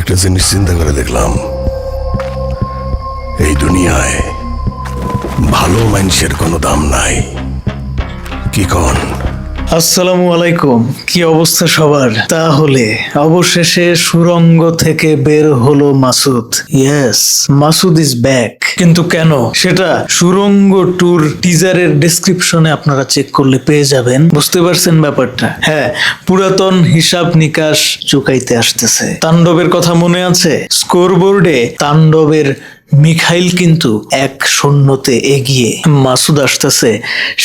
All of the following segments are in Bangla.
একটা জিনিস চিন্তা করে দেখলাম, এই দুনিয়ায় ভালো মানুষের কোনো দাম নাই। কি কন? আসসালামু আলাইকুম, কি অবস্থা সবার? তাহলে অবশেষে সুড়ঙ্গ থেকে বের হলো Masud. Yes, Masud is back. কিন্তু কেন, সেটা সুড়ঙ্গ ট্যুর টিজারের ডেসক্রিপশনে আপনারা চেক করলে পেয়ে যাবেন। বুঝতে পারছেন ব্যাপারটা? হ্যাঁ, পুরাতন হিসাব নিকাশ চুকাইতে আসতেছে। তাণ্ডবের কথা মনে আছে? স্কোরবোর্ডে তাণ্ডবের মিখাইল কিন্তু 1-0 এগিয়ে। মাসুদ আসতেছে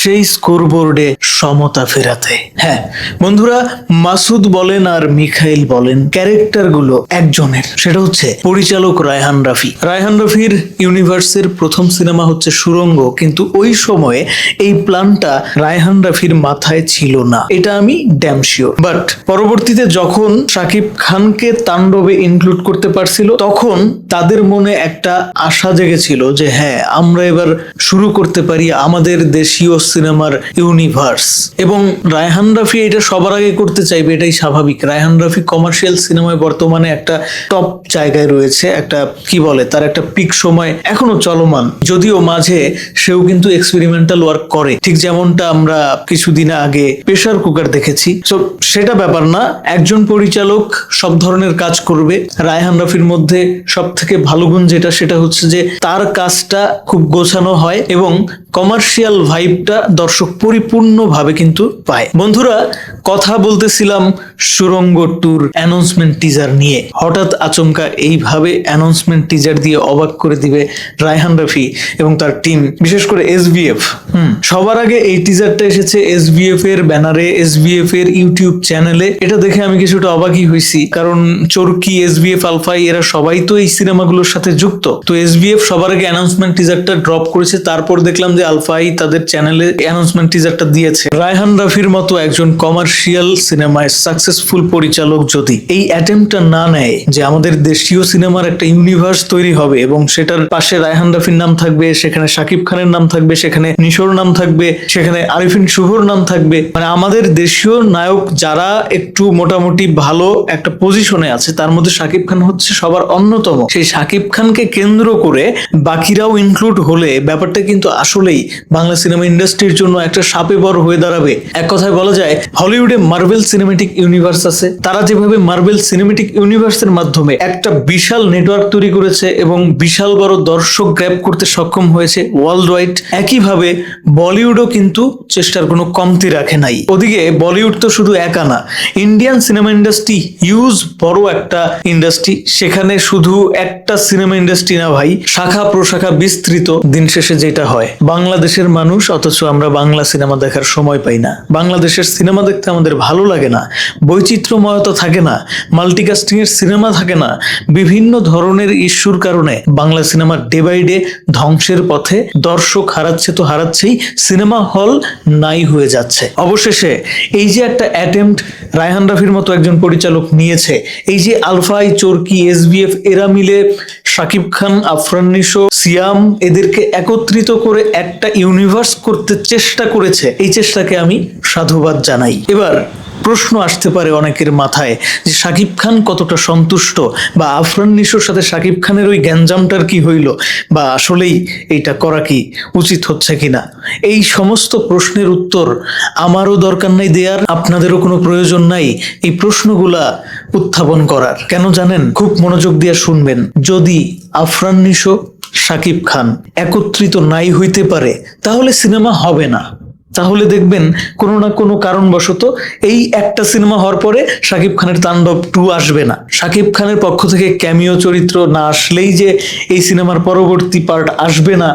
সেই স্কোরবোর্ডে সমতা ফেরাতে। হ্যাঁ বন্ধুরা, মাসুদ বলেন আর মিখাইল বলেন, ক্যারেক্টার গুলো একজনের, সেটা হচ্ছে পরিচালক রায়হান রাফি। রায়হান রাফির ইউনিভার্সের প্রথম সিনেমা হচ্ছে সুড়ঙ্গ, কিন্তু ওই সময়ে এই প্ল্যানটা রায়হান রাফির মাথায় ছিল না, এটা আমি ড্যাম শিওর। বাট পরবর্তীতে যখন শাকিব খানকে তাণ্ডবে ইনক্লুড করতে পারছিল, তখন তাদের মনে একটা আশা জেগেছিল যে হ্যাঁ, আমরা এবার শুরু করতে পারি আমাদের দেশীয় সিনেমার ইউনিভার্স। এবং রায়হান রাফি এটা সবার আগে করতে চাইবে, এটাই স্বাভাবিক। রায়হান রাফি কমার্শিয়াল সিনেমায় বর্তমানে একটা টপ জায়গায় রয়েছে, একটা কি বলে, তার একটা পিক সময় এখনো চলমান, যদিও মাঝে সেও কিন্তু এক্সপেরিমেন্টাল ওয়ার্ক করে, ঠিক যেমনটা আমরা কিছুদিন আগে প্রেসার কুকার দেখেছি। সো সেটা ব্যাপার না, একজন পরিচালক সব ধরনের কাজ করবে। রায়হান রাফির মধ্যে সব থেকে ভালো গুণ যেটা, সেটা হচ্ছে যে তার কাজটা খুব গোছানো হয় এবং কমার্শিয়াল ভাইবটা দর্শক পরিপূর্ণভাবে কিন্তু পায়। বন্ধুরা, কথা বলতেছিলাম সুড়ঙ্গ ট্যুর অ্যানাউন্সমেন্ট টিজার নিয়ে। হঠাৎ আচমকা এইভাবে অ্যানাউন্সমেন্ট টিজার দিয়ে অবাক করে দিবে রায়হান রাফি এবং তার টিম, বিশেষ করে এসবিএফ। সবার আগে এই টিজারটা এসেছে এসবিএফ এর ব্যানারে, এসবিএফ এর ইউটিউব চ্যানেলে। এটা দেখে আমি কিছুটা অবাকই হয়েছি, কারণ চরকি, এসবিএফ, আলফাই এরা সবাই তো এই সিনেমাগুলোর সাথে যুক্ত। তো এসবিএফ সবার আগে অ্যানাউন্সমেন্ট টিজারটা ড্রপ করেছে, তারপর দেখলাম যে আলফাই তাদের চ্যানেলে অ্যানাউন্সমেন্ট টিজারটা দিয়েছে। রায়হান রাফির মতো একজন কমার্শিয়াল সিনেমায় সাকসেসফুল পরিচালক যদি এই অ্যাটেম্পটা না নেয় যে আমাদের দেশীয় সিনেমার একটা ইউনিভার্স তৈরি হবে এবং সেটার পাশে রায়হান রাফির নাম থাকবে, সেখানে শাকিব খানের নাম থাকবে, সেখানে নিশোর নাম থাকবে, সেখানে আরিফিন শুভর নাম থাকবে, মানে আমাদের দেশীয় নায়ক যারা একটু মোটামুটি ভালো একটা পজিশনে আছে, তার মধ্যে শাকিব খান হচ্ছে সবার অন্যতম। সেই শাকিব খানকে কেন্দ্র করে বাকিরাও ইনক্লুড হলে ব্যাপারটা কিন্তু আসলেই বাংলা সিনেমা ইন্ডাস্ট্রির জন্য একটা সাপে বড় হয়ে দাঁড়াবে। এক কথায় বলা যায়, হলিউডে মার্ভেল সিনেমেটিক ইউনিভার্স আছে, তারা যেভাবে মার্ভেল সিনেমেটিক ইউনিভার্সের মাধ্যমে একটা বিশাল নেটওয়ার্ক তৈরি করেছে এবং বিশাল বড় দর্শক গ্র্যাব করতে সক্ষম হয়েছে ওয়ার্ল্ড ওয়াইড, একইভাবে বলিউডও কিন্তু চেষ্টার কোনো কমতি রাখে নাই। ওদিকে বলিউড তো শুধু একা না, ইন্ডিয়ান সিনেমা ইন্ডাস্ট্রি হিউজ বড় একটা ইন্ডাস্ট্রি। সেখানে শুধু একটা সিনেমা ইন্ডাস্ট্রি না ভাই, শাখা প্রশাখা বিস্তৃত। দিন শেষে যেটা হয়, বাংলাদেশের মানুষ, অথচ আমরা বাংলা সিনেমা দেখার সময় পাই না। বাংলাদেশের সিনেমা দেখতে আমাদের ভালো লাগে না, বৈচিত্র্যময়তা থাকে না, মাল্টিকাস্টিং এর সিনেমা থাকে না, বিভিন্ন ধরনের ইস্যুর কারণে Bangla cinema day by day ধ্বংসের পথে। দর্শক হারাচ্ছে তো হারাচ্ছেই, সিনেমা হল নাই হয়ে যাচ্ছে। অবশেষে এই যে একটা অ্যাটেম্পট রায়হান রাফির মতো একজন পরিচালক নিয়েছে, এই যে আলফাই, চরকি, এসবিএফ এরা মিলে শাকিব খান, আফরান নিশো, সিয়াম এদেরকে একত্রিত করে একটা ইউনিভার্স করতে চেষ্টা করেছে, এই চেষ্টাকে আমি সাধুবাদ জানাই। এবার প্রশ্ন আসতে পারে অনেকের মাথায় যে শাকিব খান কতটা সন্তুষ্ট, বা আফরান নিশোর সাথে শাকিব খানের ওই গ্যাঞ্জামটার কি হইল, বা আসলেই এইটা করা কি উচিত হচ্ছে কিনা। এই সমস্ত প্রশ্নের উত্তর আমারও দরকার নাই দেয়ার, আপনাদেরও কোনো প্রয়োজন নাই এই প্রশ্নগুলা উত্থাপন করার। কেন জানেন? খুব মনোযোগ দিয়ে শুনবেন। যদি আফরান নিশো, শাকিব খান একত্রিত নাই হইতে পারে, তাহলে সিনেমা হবে না। তাহলে দেখবেন কোনো না কোনো কারণবশত এই একটা সিনেমা হওয়ার পরে শাকিব খানের তাণ্ডব 2 আসবে না। শাকিব খানের পক্ষ থেকে ক্যামিও চরিত্র না আসলেই যে এই সিনেমার পরবর্তী পার্ট আসবে না,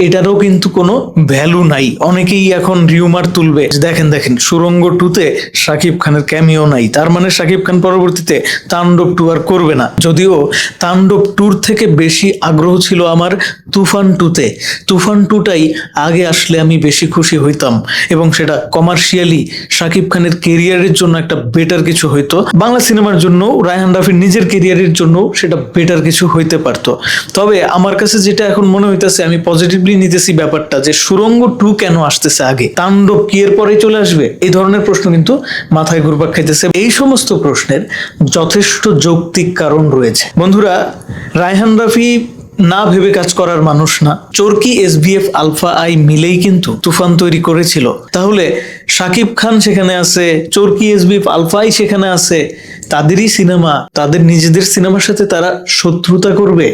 এটারও কিন্তু কোনো ভ্যালু নাই। অনেকেই এখন রিউমার তুলবে, দেখেন সুড়ঙ্গ 2-তে শাকিব খানের ক্যামিও নাই, তার মানে শাকিব খান পরবর্তীতে তাণ্ডব 2 আর করবে না। যদিও তাণ্ডব 2 থেকে বেশি আগ্রহ ছিল আমার তুফান 2-তে। তুফান 2টাই আগে আসলে আমি বেশি খুশি হইতাম। এবং সেটা কমার্শিয়ালি শাকিব খানের কেরিয়ারের জন্য একটা বেটার কিছু হইতো, বাংলা সিনেমার জন্য রায়হান রাফির নিজের কেরিয়ারের জন্য সেটা বেটার কিছু হইতে পারতো। তবে আমার কাছে যেটা এখন মনে হইতেছে, আমি পজিটিভলি নিতেছি ব্যাপারটা, যে সুড়ঙ্গ 2 কেন আসতেছে আগে, তাণ্ডব কি এর পরে চলে আসবে, এই ধরনের প্রশ্ন কিন্তু মাথায় ঘুরপাক খাইতেছে। এই সমস্ত প্রশ্নের যথেষ্ট যৌক্তিক কারণ রয়েছে। বন্ধুরা, রায়হান রাফি না ভেবে কাজ করার মানুষ না। চরকি, SBF, আলফা আই মিলেই কিন্তু তুফান তৈরি করেছিল। তাহলে শাকিব খান সেখানে আছে, চরকি, SBF, আলফা আই সেখানে আছে, তাদেরই সিনেমা, তাদের নিজেদের সিনেমার সাথে তারা শত্রুতা করবে?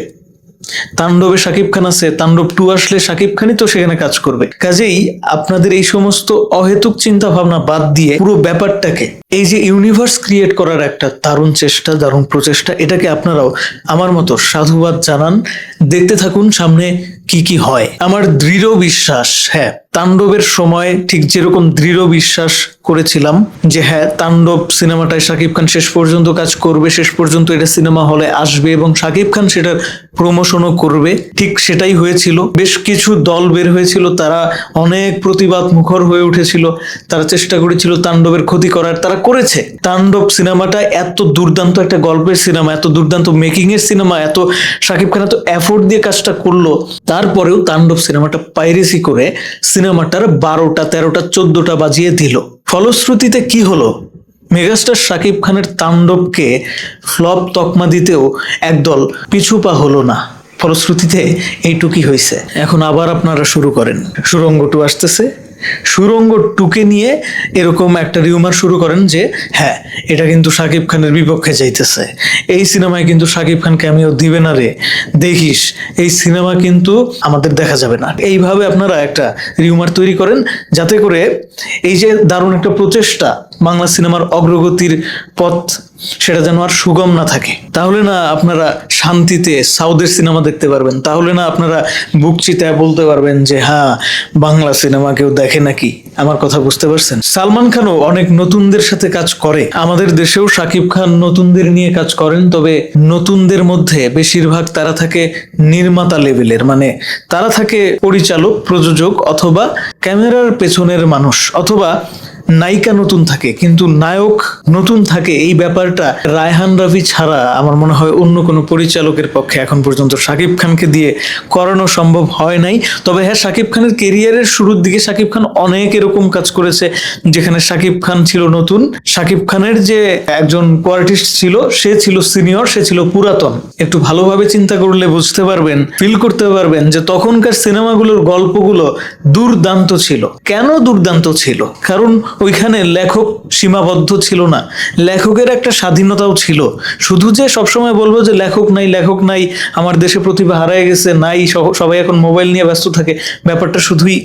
তাণ্ডবে শাকিব খান আছে, তাণ্ডব 2 আসলে শাকিব খানই তো সেখানে কাজ করবে। কাজেই আপনাদের এই সমস্ত অহেতুক চিন্তা ভাবনা বাদ দিয়ে পুরো ব্যাপারটাকে, এই যে ইউনিভার্স ক্রিয়েট করার একটা দারুণ চেষ্টা, দারুণ প্রচেষ্টা, এটাকে আপনারাও আমার মতো সাধুবাদ জানান। দেখতে থাকুন সামনে কি কি হয়। আমার দৃঢ় বিশ্বাস, হ্যাঁ, তাণ্ডবের সময় ঠিক যেরকম দৃঢ় বিশ্বাস করেছিলাম যে হ্যাঁ, তাণ্ডব সিনেমাটায় শাকিব খান শেষ পর্যন্ত কাজ করবে, শেষ পর্যন্ত এটা সিনেমা হলে আসবে এবং শাকিব খান সেটার প্রমোশনও করবে, ঠিক সেটাই হয়েছিল। বেশ কিছু দল বের হয়েছিল, তারা অনেক প্রতিবাদ মুখর হয়ে উঠেছিল, তারা চেষ্টা করেছিল তাণ্ডবের ক্ষতি করার, তারা করেছে। তাণ্ডব সিনেমাটা এত দুর্দান্ত একটা গল্পের সিনেমা, এত দুর্দান্ত মেকিং এর সিনেমা, এত শাকিব খান এত এফোর্ট দিয়ে কাজটা করলো, তারপরেও তাণ্ডব সিনেমাটা পাইরেসি করে সিনেমাটার 12টা 13টা 14টা বাজিয়ে দিল। ফলশ্রুতিতে কি হলো? মেগাস্টার শাকিব খানের তাণ্ডবকে ফ্লপ তকমা দিতেও একদল পিছুপা হলো না। ফলশ্রুতিতে এইটুকুই হয়েছে। এখন আবার আপনারা শুরু করেন, সুড়ঙ্গ 2 আসতেছে, সুড়ঙ্গ 2কে নিয়ে এরকম একটা রিউমার শুরু করেন যে হ্যাঁ, এটা কিন্তু শাকিব খানের বিপক্ষে যাইতেছে, এই সিনেমায় কিন্তু শাকিব খান ক্যামিও দিবে না রে, দেখিস এই সিনেমা কিন্তু আমাদের দেখা যাবে না। এইভাবে আপনারা একটা রিউমার তৈরি করেন, যাতে করে এই যে দারুণ একটা প্রচেষ্টা, বাংলা সিনেমার অগ্রগতির পথ, সেটা যেন আর সুগম না থাকে। তাহলে না আপনারা শান্তিতে সাউথের সিনেমা দেখতে পারবেন, তাহলে না আপনারা বুক চিতায় বলতে পারবেন যে হ্যাঁ, বাংলা সিনেমা কেউ দেখে নাকি। আমার কথা বুঝতে পারছেন? সালমান খানও অনেক নতুনদের সাথে কাজ করে, আমাদের দেশেও শাকিব খান নতুনদের নিয়ে কাজ করেন, তবে নতুনদের মধ্যে বেশিরভাগ তারা থাকে নির্মাতা লেভেলের, মানে তারা থাকে পরিচালক, প্রযোজক অথবা ক্যামেরার পেছনের মানুষ, অথবা নায়িকা নতুন থাকে কিন্তু নায়ক নতুন থাকে। এই ব্যাপারটা রায়হান রাফি ছাড়া আমার মনে হয় অন্য কোনো পরিচালকের পক্ষে এখন পর্যন্ত শাকিব খানকে দিয়ে করানো সম্ভব হয় নাই। তবে হ্যাঁ, শাকিব খানের কেরিয়ারের শুরুর দিকে শাকিব খান অনেক এরকম কাজ করেছে যেখানে শাকিব খান ছিল নতুন, শাকিব খানের যে একজন কোয়ার্টিস্ট ছিল সে ছিল সিনিয়র, সে ছিল পুরাতন। একটু ভালোভাবে চিন্তা করলে বুঝতে পারবেন, ফিল করতে পারবেন যে তখনকার সিনেমাগুলোর গল্পগুলো দুর্দান্ত ছিল। কেন দুর্দান্ত ছিল? কারণ ওইখানে লেখক সীমাবদ্ধ ছিল না, লেখকের একটা স্বাধীনতাও ছিল। শুধু যে সবসময় বলবো যে লেখক নাই, লেখক নাই, আমার দেশে প্রতিভা হারায় গেছে, নাই, সবাই এখন মোবাইল নিয়ে ব্যস্ত থাকে, ব্যাপারটা শুধুই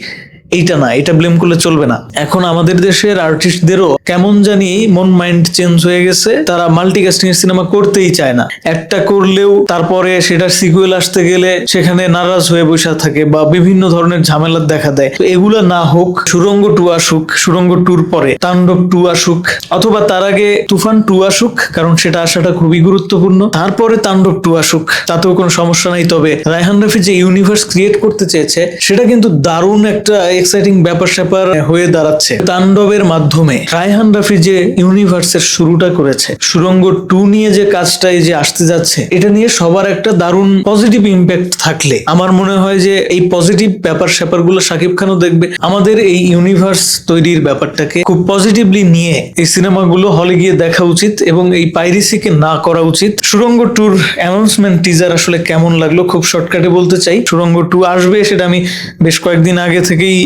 এইটা না, এটা ব্লেম করলে চলবে না। এখন আমাদের দেশের আর্টিস্টদেরও কেমন জানি মন মাইন্ড চেঞ্জ হয়ে গেছে, তারা মাল্টিকাস্টিং এর সিনেমা করতেই চায় না। একটা করলেও তারপরে সেটার সিকুয়েল আসতে গেলে সেখানে নারাজ হয়ে বসে থাকে বা বিভিন্ন ধরনের ঝামেলা দেখা দেয়। তো এগুলা না হোক, সুড়ঙ্গ 2 আসুক, সুড়ঙ্গ 2-র পরে তাণ্ডব 2 আসুক, অথবা তার আগে তুফান 2 আসুক, কারণ সেটা আসাটা খুবই গুরুত্বপূর্ণ, তারপরে তাণ্ডব 2 আসুক, তাতেও কোনো সমস্যা নাই। তবে রায়হান রাফি যে ইউনিভার্স ক্রিয়েট করতে চেয়েছে সেটা কিন্তু দারুণ একটা এক্সাইটিং ব্যাপার স্যাপার হয়ে দাঁড়াচ্ছে। তাণ্ডবের মাধ্যমে রায়হান রাফি যে ইউনিভার্সের শুরুটা করেছে, সুড়ঙ্গ 2 নিয়ে যে কাজটা এই যে আসতে যাচ্ছে, এটা নিয়ে সবার একটা দারুণ পজিটিভ ইম্প্যাক্ট থাকলে আমার মনে হয় যে এই পজিটিভ ব্যাপার স্যাপার গুলো শাকিব খানও দেখবে। আমাদের এই ইউনিভার্স তৈরির ব্যাপারটাকে খুব পজিটিভলি নিয়ে এই সিনেমাগুলো হলে গিয়ে দেখা উচিত এবং এই পাইরেসিকে না করা উচিত। সুড়ঙ্গ 2-র অ্যানাউন্সমেন্ট টিজার আসলে কেমন লাগলো খুব শর্টকাটে বলতে চাই। সুড়ঙ্গ 2 আসবে, সেটা আমি বেশ কয়েকদিন আগে থেকেই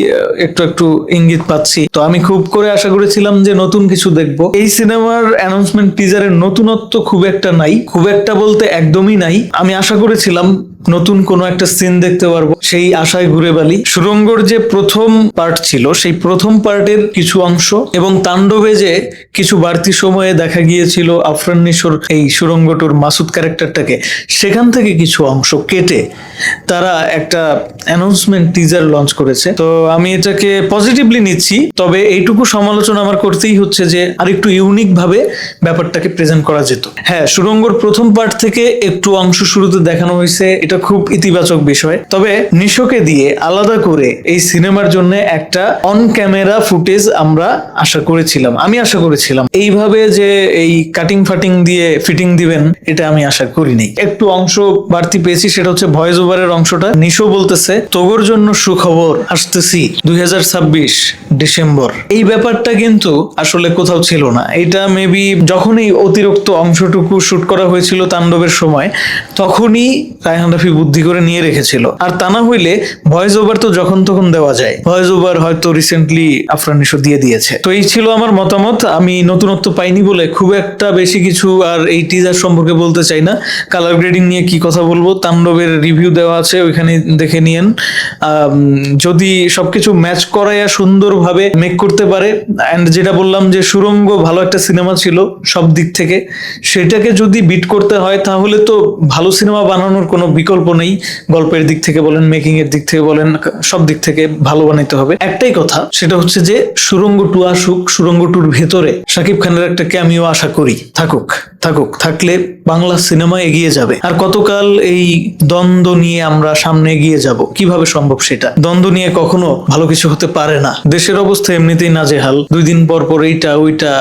একটু একটু ইঙ্গিত পাচ্ছি। তো আমি খুব করে আশা করেছিলাম যে নতুন কিছু দেখবো। এই সিনেমার অ্যানাউন্সমেন্ট টিজারের নতুনত্ব খুব একটা নাই, খুব একটা বলতে একদমই নাই। আমি আশা করেছিলাম নতুন কোনো একটা সিন দেখতে পারবো, সেই আশায় ঘুরে বালি। সুড়ঙ্গর যে প্রথম পার্ট ছিল সেই প্রথম পার্টের কিছু অংশ এবং তাণ্ডবে যে কিছু বাড়তি সময়ে দেখা গিয়েছিল আফরান নিশোর এই সুড়ঙ্গ 2-র মাসুদ ক্যারেক্টারটাকে, সেখান থেকে কিছু অংশ কেটে তারা একটা অ্যানাউন্সমেন্ট টিজার লঞ্চ করেছে। তো আমি এটাকে পজিটিভলি নিচ্ছি, তবে এইটুকু সমালোচনা আমার করতেই হচ্ছে যে আরেকটু ইউনিক ভাবে ব্যাপারটাকে প্রেজেন্ট করা যেত। হ্যাঁ, সুড়ঙ্গর প্রথম পার্ট থেকে একটু অংশ শুরুতে দেখানো হয়েছে, এটা খুব ইতিবাচক বিষয়। তবে নিশোকে দিয়ে আলাদা করে এই সিনেমার জন্য একটা অন ক্যামেরা ফুটেজ আমরা আমি আশা করেছিলাম। এইভাবে যে এই কাটিং ফাটিং দিয়ে ফিটিং দিবেন, এটা আমি আশা করিনি। একটু অংশ বাড়তি পেয়েছি, সেটা হচ্ছে ভয়েস ওভারের অংশটা। নিশো বলতেছে, তোগোর জন্য সুখবর, আসতেছি 2026 ডিসেম্বর। এই ব্যাপারটা কিন্তু আসলে কোথাও ছিল না। এটা মেবি যখনই অতিরিক্ত অংশটুকু শুট করা হয়েছিল তাণ্ডবের সময়, তখনই রায়হান রাফি বুদ্ধি করে নিয়ে রেখেছিল। আর তা না হইলে ভয়েস ওভার তো যখন তখন দেওয়া যায়। ভয়েস ওভার হয়তো রিসেন্টলি আফরান নিশো দিয়ে দিয়েছে। তো এই ছিল আমার মতামত। আমি নতুনত্ব পাইনি বলে খুব একটা বেশি কিছু আর এই টিজার সম্পর্কে বলতে চাই না। কালার গ্রেডিং নিয়ে কি কথা বলবো, তাণ্ডবের রিভিউ দেওয়া আছে, ওইখানে দেখে নিয়েন। যদি সবকিছু ম্যাচ করাইয়া সুন্দরভাবে মেক করতে পারে, অ্যান্ড যেটা বললাম যে সুড়ঙ্গ ভালো একটা সিনেমা ছিল সব দিক থেকে, সেটাকে যদি বিট করতে হয় তাহলে তো ভালো সিনেমা বানানোর কোনো বিকল্প নেই। গল্পের দিক থেকে বলেন, মেকিং এর দিক থেকে বলেন, সব দিক থেকে ভালো বানাইতে হবে। একটাই কথা, সেটা হচ্ছে যে সুড়ঙ্গ 2 আসুক, সুড়ঙ্গ 2-র ভেতরে শাকিব খানের একটা ক্যামিও আশা করি। থাকলে বাংলা সিনেমা এগিয়ে যাবে। আর কতকাল এই দ্বন্দ্ব নিয়ে আমরা সামনে এগিয়ে যাব? কিভাবে সম্ভব সেটা? দ্বন্দ্ব নিয়ে কখনো ভালো কিছু হতে পারে না। দেশের অবস্থা এমনিতেই নাজেহাল, 2 দিন পর পর এইটা ওইটা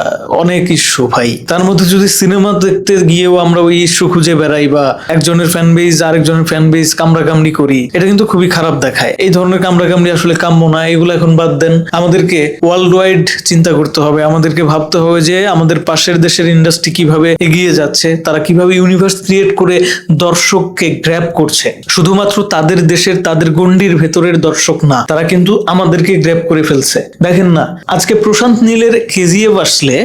অনেক ইস্যু ভাই। তার মধ্যে যদি সিনেমা দেখতে গিয়েও আমরা ওই ইস্যু খুঁজে বেড়াই বা একজনের ফ্যান বেজ আরেকজনের ফ্যান বেজ কামড়াকামড়ি করি, এটা কিন্তু খুবই খারাপ দেখায়। এই ধরনের কামড়াকামড়ি আসলে কাম্য না। এগুলো এখন বাদ দেন। আমাদেরকে ওয়ার্ল্ড ওয়াইড চিন্তা করতে হবে। আমাদেরকে ভাবতে হবে যে আমাদের পাশের দেশের ইন্ডাস্ট্রি কিভাবে এগিয়ে যাচ্ছে, তারা কিভাবে ইউনিভার্স ক্রিয়েট করে দর্শককে গ্র্যাব করছে। শুধুমাত্র তাদের দেশের, তাদের গন্ডির ভেতরের দর্শক না, তারা কিন্তু আমাদেরকে গ্র্যাব করে ফেলছে। দেখেন না, আজকে প্রশান্ত নীলের কেজিএফ আসলে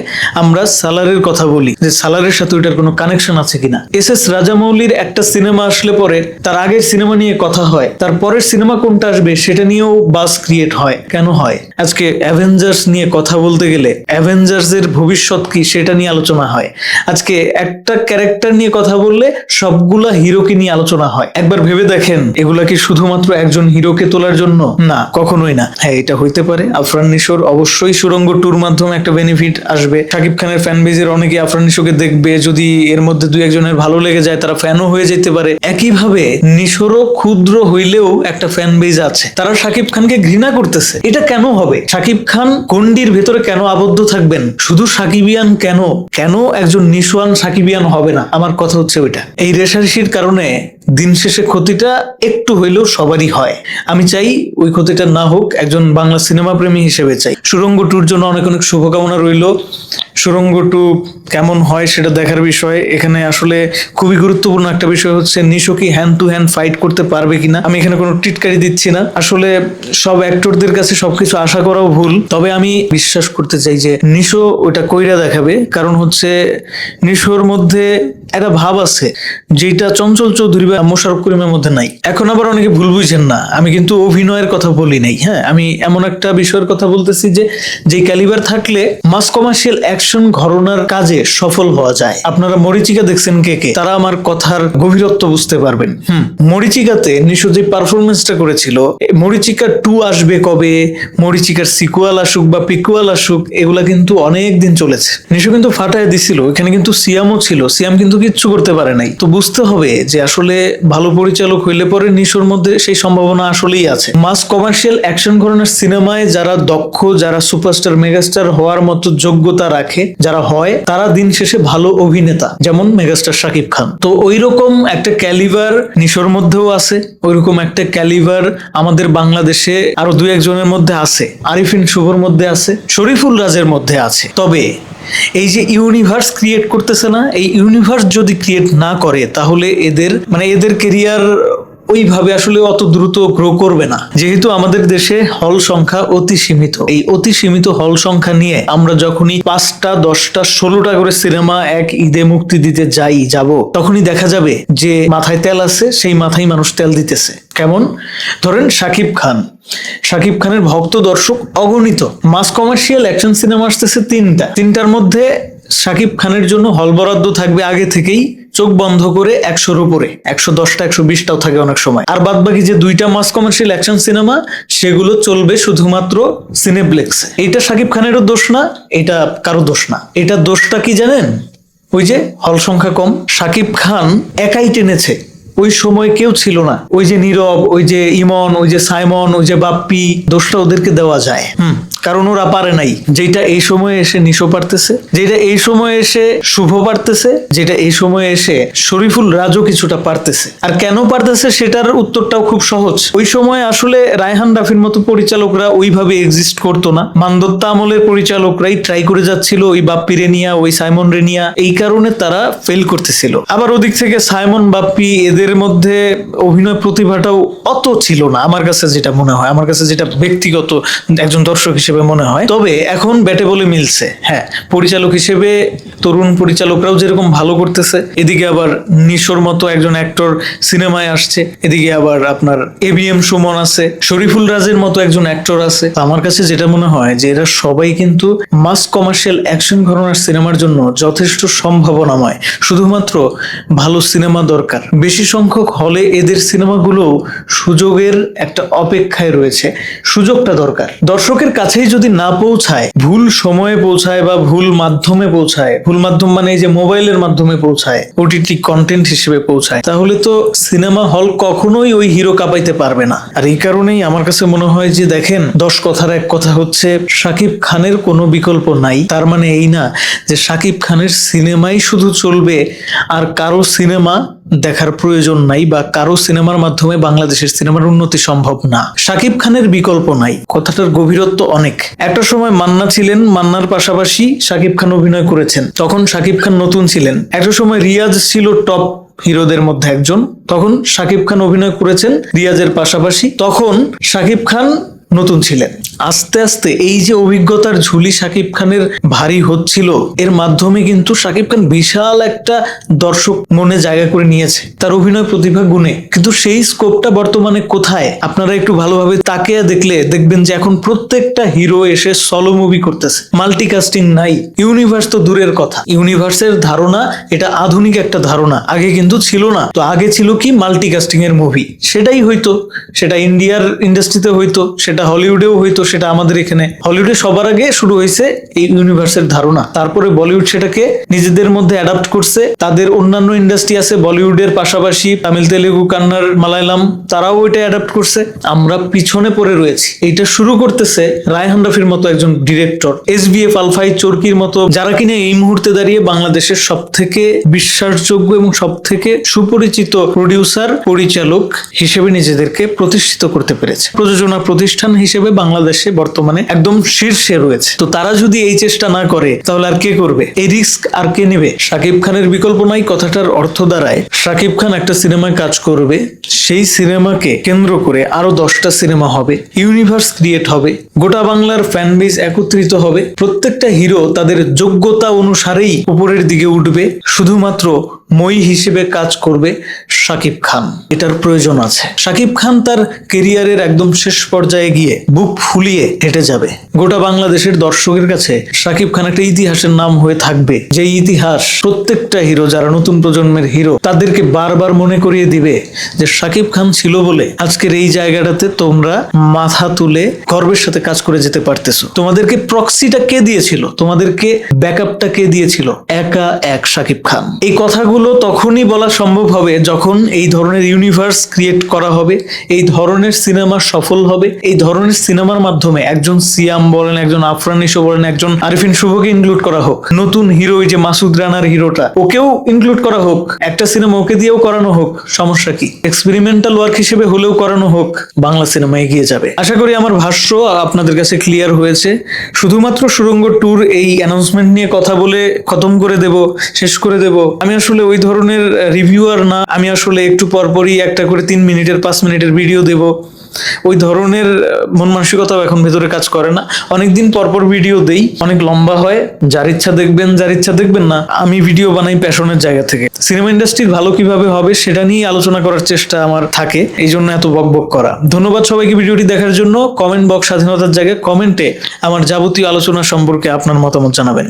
আমরা সালারের কথা বলি যে সালারের সাথে ওইটার কোনো কানেকশন আছে কিনা। এস রাজামৌলির একটা সিনেমা আসলে পরে তার আগের সিনেমা নিয়ে কথা হয়, তার পরের সিনেমা কোনটা আসবে সেটা নিয়েও বাস ক্রিয়েট হয়। কেন হয়? আজকে অ্যাভেঞ্জার্স নিয়ে কথা বলতে গেলে অ্যাভেঞ্জার্স এর ভবিষ্যৎ কি সেটা নিয়ে আলোচনা হয়। আজকে একটা ক্যারেক্টার নিয়ে কথা বললে সবগুলা হিরোকে নিয়ে আলোচনা হয়। একবার ভেবে দেখেন, এগুলা কি শুধুমাত্র একজন হিরোকে তোলার জন্য? না, কখনোই না। হ্যাঁ, এটা হইতে পারে আফরান নিশোর অবশ্যই সুড়ঙ্গ 2-র মাধ্যমে একটা বেনিফিট আসবে। শাকিব খানের ফ্যান বেজের অনেকে আফরান নিশোকে দেখবে, যদি এর মধ্যে 2-1 জনের ভালো লেগে যায় তারা ফ্যানও হয়ে যেতে পারে। একইভাবে নিশোরও ক্ষুদ্র হইলেও একটা ফ্যান বেজ আছে, তারা শাকিব খানকে ঘৃণা করতেছে। এটা কেন হবে? শাকিব খান গন্ডির ভেতরে কেন আবদ্ধ থাকবেন? শুধু সাকিবিয়ান কেন একজন নিশোয়ান সাকিবিয়ান হবে না? আমার কথা হচ্ছে ওইটা। এই রেশারেশির কারণে দিন শেষে ক্ষতিটা একটু হইলেও সবারই হয়। আমি চাই ওই ক্ষতিটা না হোক, একজন বাংলা সিনেমা প্রেমী হিসেবে চাই। সুড়ঙ্গ 2-র জন্য অনেক অনেক শুভকামনা রইল। সুড়ঙ্গ 2 কেমন হয় সেটা দেখার বিষয়। এখানে আসলে খুবই গুরুত্বপূর্ণ একটা বিষয় হচ্ছে নিশো কি হ্যান্ড টু হ্যান্ড ফাইট করতে পারবে কিনা। আমি এখানে কোনো টিটকারি দিচ্ছি না, আসলে সব অ্যাক্টরদের কাছে সবকিছু আশা করাও ভুল। তবে আমি বিশ্বাস করতে চাই যে নিশো ওটা কইরা দেখাবে। কারণ হচ্ছে নিশোর মধ্যে একটা ভাব আছে যেটা চঞ্চল চৌধুরী বা মোশাররফ করিমের মধ্যে নাই। এখন আবার অনেকে ভুল বুঝেন না, আমি কিন্তু অভিনয়ের কথা বলি নাই। হ্যাঁ, আমি এমন একটা বিষয়ের কথা বলতেছি যে ক্যালিবার থাকলে মাস কমার্শিয়াল অ্যাকশন ঘরানার কাজে সফল হওয়া যায়। আপনারা মরিচিকা দেখছেন কে, তারা আমার কথার গভীরত্ব বুঝতে পারবেন। মরিচিকাতে নিশো যে পারফরমেন্সটা করেছিল, মরিচিকা 2 আসবে কবে, মরিচিকার সিকুয়াল আসুক বা পিকুয়াল আসুক, এগুলা কিন্তু অনেক দিন চলেছে। নিশো কিন্তু ফাটায় দিছিল। এখানে কিন্তু সিয়ামও ছিল, সিয়াম কিন্তু কিচ্ছু করতে পারে নাই। তো বুঝতে হবে যে আসলে ভালো পরিচালক হইলে পরে নিশোর মধ্যে সেই সম্ভাবনা আসলেই আছে। মাস কমার্শিয়াল অ্যাকশন ঘরানার সিনেমায় যারা দক্ষ, যারা সুপারস্টার মেগাস্টার হওয়ার মতো যোগ্যতা রাখে, যারা হয়, তারা দিন শেষে ভালো অভিনেতা, যেমন মেগাস্টার শাকিব খান। তো ওইরকম একটা ক্যালিবার নিশোর মধ্যেও আছে, ওইরকম একটা ক্যালিবার আমাদের বাংলাদেশে আরো 2-1 জনের মধ্যে আছে। আরিফিন শুভর মধ্যে আছে, শরীফুল রাজের মধ্যে আছে। তবে এই যে ইউনিভার্স ক্রিয়েট করতেছে না, এই ইউনিভার্স যদি ক্রিয়েট না করে তাহলে এদের কেরিয়ার ওইভাবে আসলে অত দ্রুত গ্রো করবে না। যেহেতু আমাদের দেশে হল সংখ্যা অতি সীমিত, এই অতি সীমিত হল সংখ্যা নিয়ে আমরা যখনই 5টা 10টা 16টা করে সিনেমা এক ঈদে মুক্তি দিতে যাব, তখনই দেখা যাবে যে মাথায় তেল আছে, সেই মাথায় মানুষ তেল দিতেছে। কেমন? ধরেন শাকিব খানের ভক্ত দর্শক অগণিত, মাস কমার্শিয়াল অ্যাকশন সিনেমা আসতেছে 3টার মধ্যে শাকিব খানের জন্য হল বরাদ্দ থাকবে আগে থেকেই চোখ বন্ধ করে 100-র উপরে, 110টা 120টাও থাকে অনেক সময়। আর বাদ বাকি যে 2টা মাস কমার্শিয়াল অ্যাকশন সিনেমা সেগুলো চলবে শুধুমাত্র সিনেপ্লেক্সে। এটা শাকিব খানেরও দোষ না, এটা কারো দোষ না। এটা দোষটা কি জানেন? ওই যে হল সংখ্যা কম। শাকিব খান একাই টেনেছে, ওই সময় কেউ ছিল না। ওই যে নীরব, ওই যে ইমন, ওই যে সাইমন, ওই যে বাপ্পি, দোষটা ওদেরকে দেওয়া যায়। কারণ ওরা পারে নাই। যেটা এই সময়ে এসে নিশো পারতেছে, যেটা এই সময়ে এসে শুভ পারতেছে, যেটা এই সময়ে এসে শরীফুল রাজও কিছুটা পারতেছে। আর কেন পারতেছে সেটার উত্তরটাও খুব সহজ। ওই সময় আসলে রায়হান রাফির মতো পরিচালকরা ওইভাবে এক্সিস্ট করতো না। মানদত্তা আমলের পরিচালকরাই ট্রাই করে যাচ্ছিল ওই বাপ্পি রেনিয়া, ওই সাইমন রেনিয়া, এই কারণে তারা ফেল করতেছিল। আবার ওদিক থেকে সাইমন বাপ্পি এদের মধ্যে অভিনয় প্রতিভাটাও অত ছিল না আমার কাছে যেটা মনে হয়, আমার কাছে যেটা ব্যক্তিগত একজন দর্শক হিসেবে মনে হয়। তবে এখন ব্যাটে বলে মিলছে। হ্যাঁ, পরিচালক হিসেবে তরুণ পরিচালকরাও যেরকম ভালো করতেছে, এদিকে আবার নিশোর মতো একজন অ্যাক্টর সিনেমায় আসছে, এদিকে আবার আপনার ABM সুমন আছে, শরীফুল রাজের মতো একজন অ্যাক্টর আছে। আমার কাছে যেটা মনে হয় যে এরা সবাই কিন্তু মাস কমার্শিয়াল অ্যাকশন ঘরানার সিনেমার জন্য যথেষ্ট সম্ভাবনাময়। শুধুমাত্র ভালো সিনেমা দরকার। বেশি সংখ্যক হলে এদের সিনেমাগুলো সুযোগের একটা অপেক্ষায় রয়েছে। সুযোগটা দরকার। দর্শকের কাছেই যদি না পৌঁছায়, ভুল সময়ে পৌঁছায় বা ভুল মাধ্যমে পৌঁছায়, ভুল মাধ্যম মানে এই যে মোবাইলের মাধ্যমে পৌঁছায়, OTT কন্টেন্ট হিসেবে পৌঁছায়, তাহলে তো সিনেমা হল কখনোই ওই হিরো কাঁপাইতে পারবে না। আর এই কারণেই আমার কাছে মনে হয় যে দেখেন, 10 কথার এক কথা হচ্ছে শাকিব খানের কোনো বিকল্প নাই। তার মানে এই না যে শাকিব খানের সিনেমাই শুধু চলবে আর কারো সিনেমা দেখার প্রয়োজন নাই, বা কারো সিনেমার মাধ্যমে বাংলাদেশের সিনেমার উন্নতি সম্ভব না। শাকিব খানের বিকল্প নাই, কথাটার গভীরত্ব অনেক। একটা সময় মান্না ছিলেন, মান্নার পাশাপাশি শাকিব খান অভিনয় করেছেন, তখন শাকিব খান নতুন ছিলেন। একটা সময় রিয়াজ ছিল টপ হিরোদের মধ্যে একজন, তখন শাকিব খান অভিনয় করেছেন রিয়াজের পাশাপাশি, তখন শাকিব খান নতুন ছিলেন। আস্তে আস্তে এই যে অভিজ্ঞতার ঝুলি শাকিব খানের ভারী হচ্ছিল, এর মাধ্যমে কিন্তু শাকিব খান বিশাল একটা দর্শক মনে জায়গা করে নিয়েছে তার অভিনয় প্রতিভা গুণে। কিন্তু সেই স্কোপটা বর্তমানে কোথায়? আপনারা একটু ভালোভাবে তাকিয়ে দেখলে দেখবেন যে এখন প্রত্যেকটা হিরো এসে সলো মুভি করতেছে, মাল্টিকাস্টিং নাই। ইউনিভার্স তো দূরের কথা, ইউনিভার্সের ধারণা এটা আধুনিক একটা ধারণা, আগে কিন্তু ছিল না। তো আগে ছিল কি? মাল্টিকাস্টিং এর মুভি। সেটাই হইতো, সেটা ইন্ডিয়ার ইন্ডাস্ট্রিতে হইতো, সেটা হলিউডেও হইতো, সেটা আমাদের এখানে হলিউডে সবার আগে শুরু হয়েছে এই ইউনিভার্সের ধারণা। তারপরে বলিউড সেটাকে নিজেদের মধ্যে অ্যাডাপ্ট করছে। তাদের অন্যান্য ইন্ডাস্ট্রি আছে বলিউডের পাশাপাশি, তামিল, তেলেগু, কান্নাড়, মালায়ালাম, তারাও ওইটা অ্যাডাপ্ট করছে। আমরা পিছনে পড়ে রয়েছি। এইটা শুরু করতেছে রায়হান রাফির মতো একজন ডিরেক্টর, SBF আলফাই চরকির মতো, যারা কিনা এই মুহূর্তে দাঁড়িয়ে বাংলাদেশের সব থেকে বিশ্বাসযোগ্য এবং সব থেকে সুপরিচিত প্রডিউসার, পরিচালক হিসেবে নিজেদেরকে প্রতিষ্ঠিত করতে পেরেছে। প্রযোজনা প্রতিষ্ঠান হিসেবে বাংলাদেশে বর্তমানে একদম শীর্ষে রয়েছে। তো তারা যদি এই চেষ্টা না করে তাহলে আর কে করবে? এই রিস্ক আর কে নেবে? শাকিব খানের বিকল্প নাই কথাটার অর্থ দাঁড়ায় শাকিব খান একটা সিনেমায় কাজ করবে, সেই সিনেমাকে কেন্দ্র করে আরো 10টা সিনেমা হবে, ইউনিভার্স ক্রিয়েট হবে, গোটা বাংলার ফ্যান বেস একত্রিত হবে, প্রত্যেকটা হিরো তাদের যোগ্যতা অনুসারেই উপরের দিকে উঠবে, শুধুমাত্র মই হিসেবে কাজ করবে শাকিব খান। এটার প্রয়োজন আছে। শাকিব খান তার কেরিয়ারের একদম শেষ পর্যায়ে গিয়ে বুক ফুলিয়ে হেঁটে যাবে। গোটা বাংলাদেশের দর্শকের কাছে শাকিব খান একটা ইতিহাসের নাম হয়ে থাকবে, যে ইতিহাস প্রত্যেকটা হিরো, যারা নতুন প্রজন্মের হিরো, তাদেরকে বারবার মনে করিয়ে দিবে যে শাকিব খান ছিল বলে আজকের এই জায়গাটাতে তোমরা মাথা তুলে গর্বের সাথে কাজ করে যেতে পারতেছো। তোমাদেরকে প্রক্সিটা কে দিয়েছিল? তোমাদেরকে ব্যাকআপটা কে দিয়েছিল? একা এক শাকিব খান। এই কথাগুলো তখনই বলা সম্ভব হবে যখন এই ধরনের ইউনিভার্স ক্রিয়েট করা হবে, এই ধরনের সিনেমা সফল হবে, এই ধরনের সিনেমার মাধ্যমে একজন সিয়াম বলেন, একজন আফরান নিশো বলেন, একজন আরিফিন শুভকে ইনক্লুড করা হোক, নতুন হিরো যে মাসুদ রানার হিরোটা, ওকেও ইনক্লুড করা হোক, একটা সিনেমা ওকে দিয়েও করানো হোক, সমস্যা কি? এক্সপেরিমেন্টাল ওয়ার্ক হিসেবে হলেও করানো হোক, বাংলা সিনেমা এগিয়ে যাবে। আশা করি আমার ভাষ্য আপনাদের কাছে ক্লিয়ার হয়েছে। শুধুমাত্র সুড়ঙ্গ ট্যুর এই অ্যানাউন্সমেন্ট নিয়ে কথা বলে খতম করে দেব, শেষ করে দেব, আমি আসলে ওই ধরনের রিভিউয়ার না। আমি আসলে একটু পরপরই একটা করে 3 মিনিটের 5 মিনিটের ভিডিও দেব, ওই ধরনের মন মানসিকতাও এখন ভেতরে কাজ করে না। অনেকদিন পরপর ভিডিও দেই, অনেক লম্বা হয়, যার ইচ্ছা দেখবেন, যার ইচ্ছা দেখবেন না। আমি ভিডিও বানাই প্যাশনের জায়গা থেকে। সিনেমা ইন্ডাস্ট্রির ভালো কিভাবে হবে সেটা নিয়ে আলোচনা করার চেষ্টা আমার থাকে, এই জন্য এত বকবক করা। ধন্যবাদ সবাইকে ভিডিওটি দেখার জন্য। কমেন্ট বক্স স্বাধীনতার জায়গায়, কমেন্টে আমার যাবতীয় আলোচনা সম্পর্কে আপনার মতামত জানাবেন।